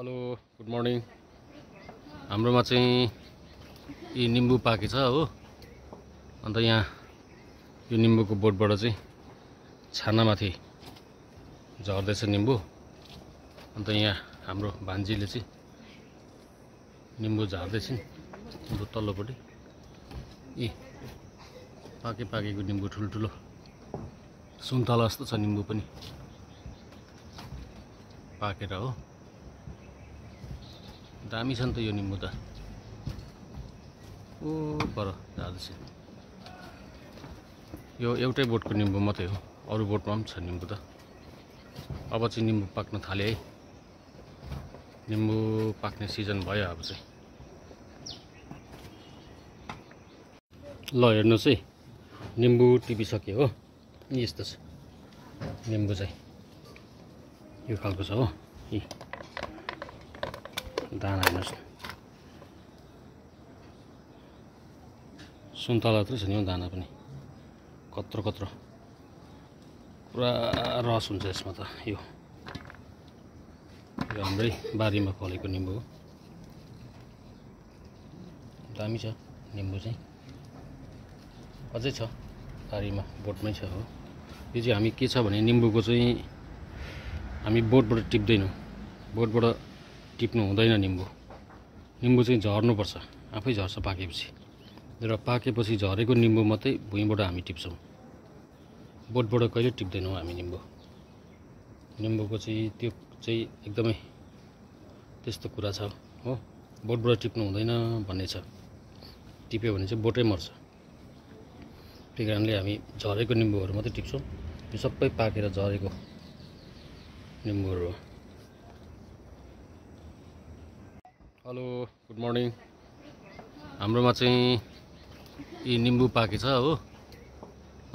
Hello good morning. हाम्रोमा चाहिँ यी निम्बु पाकेछ हो। अन्त यहाँ यो निम्बुको बोटबाट चाहिँ छानामाथि झर्दैछ निम्बु। अन्त यहाँ हाम्रो भान्जीले चाहिँ निम्बु झार्दैछन्। निम्बु तल्लोपट्टि यी पाकेको निम्बु ठुल्ठुलो सुन्तला जस्तो छ निम्बु पनि पाकेर हो। दामी छ नि त यो निम्बु त। ओ पर जाँदैछ। यो एउटै बोटको निम्बु मात्रै हो, अरू बोटमा पनि छ निम्बु त। अब चाहिँ निम्बु पाक्न थाल्यो है। निम्बु पाक्ने सिजन भयो अब चाहिँ। ल हेर्नुहोस् है, निम्बु टिपिसक्यो हो। यस्तो छ निम्बु चाहिँ, यो खालको छ हो। यी दाना हेर्नुहोस् न, सुन्तला जत्रै छ नि दाना पनि। कत्रो पुरा रस हुन्छ यसमा त। यो हाम्रै बारीमा फलेको निम्बु हो। दामी छ निम्बु चाहिँ, अझै छ बारीमा, बोटमै छ हो। यो चाहिँ हामी के छ भने निम्बुको चाहिँ हामी बोटबाट टिप्दैनौँ। बोटबाट टिप्नु हुँदैन निम्बु। निम्बु चाहिँ झर्नुपर्छ, आफै झर्छ पाकेपछि। र पाकेपछि झरेको निम्बु मात्रै भुइँबाट हामी टिप्छौँ। बोटबाट कहिले टिप्दैनौँ हामी निम्बु। निम्बुको चाहिँ त्यो चाहिँ एकदमै त्यस्तो कुरा छ हो। बोटबाट टिप्नु हुँदैन भन्ने छ। टिप्यो भने चाहिँ बोटै मर्छ। त्यही कारणले हामी झरेको निम्बुहरू मात्रै टिप्छौँ। यो सबै पाकेर झरेको निम्बुहरू हो। Hello good morning. हाम्रोमा चाहिँ यी निम्बु पाकेछ हो।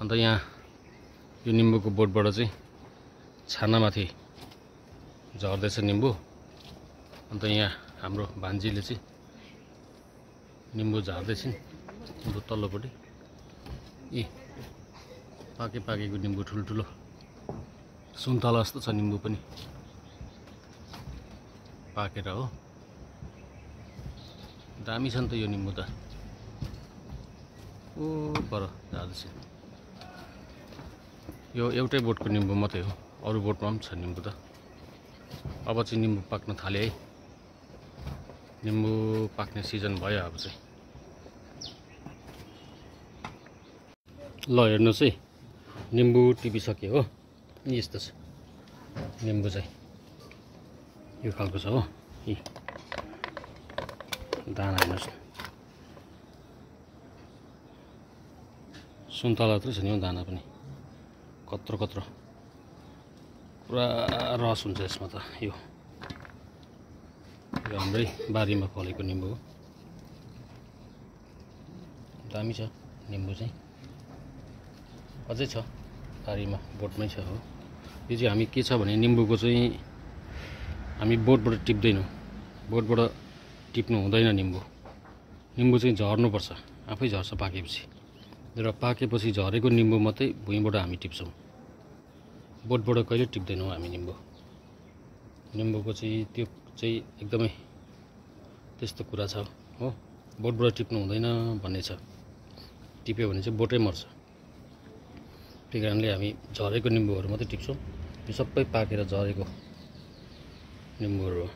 अन्त यहाँ यो निम्बुको बोटबाट चाहिँ छानामाथि झर्दैछ निम्बु। अन्त यहाँ हाम्रो भान्जीले चाहिँ निम्बु झार्दैछन्। निम्बु तल्लोपट्टि यी पाकेको निम्बु ठुल्ठुलो सुन्तला जस्तो छ निम्बु पनि पाकेर हो। दामी छ नि त यो निम्बु त। ओ पर जाँदैछ। यो एउटै बोटको निम्बु मात्रै हो, अरू बोटमा पनि छ निम्बु त। अब चाहिँ निम्बु पाक्न थाल्यो है। निम्बु पाक्ने सिजन भयो अब चाहिँ। ल हेर्नुहोस् है, निम्बु टिपिसक्यो हो। यस्तो छ निम्बु चाहिँ, यो खालको छ हो। यी दाना हेर्नुहोस् न, सुन्तला जत्रै छ नि दाना पनि। कत्रो पुरा रस हुन्छ यसमा त। यो हाम्रै बारीमा फलेको निम्बु हो। दामी छ निम्बु चाहिँ, अझै छ बारीमा, बोटमै छ हो। यो चाहिँ हामी के छ भने निम्बुको चाहिँ हामी बोटबाट टिप्दैनौँ। बोटबाट टिप्नु हुँदैन निम्बु। निम्बु चाहिँ झर्नुपर्छ, आफै झर्छ पाकेपछि। र पाकेपछि झरेको निम्बु मात्रै भुइँबाट हामी टिप्छौँ। बोटबाट कहिले टिप्दैनौँ हामी निम्बु। निम्बुको चाहिँ त्यो चाहिँ एकदमै त्यस्तो कुरा छ हो। बोटबाट टिप्नु हुँदैन भन्ने छ। टिप्यो भने चाहिँ बोटै मर्छ। त्यही कारणले हामी झरेको निम्बुहरू मात्रै टिप्छौँ। यो सबै पाकेर झरेको निम्बुहरू हो।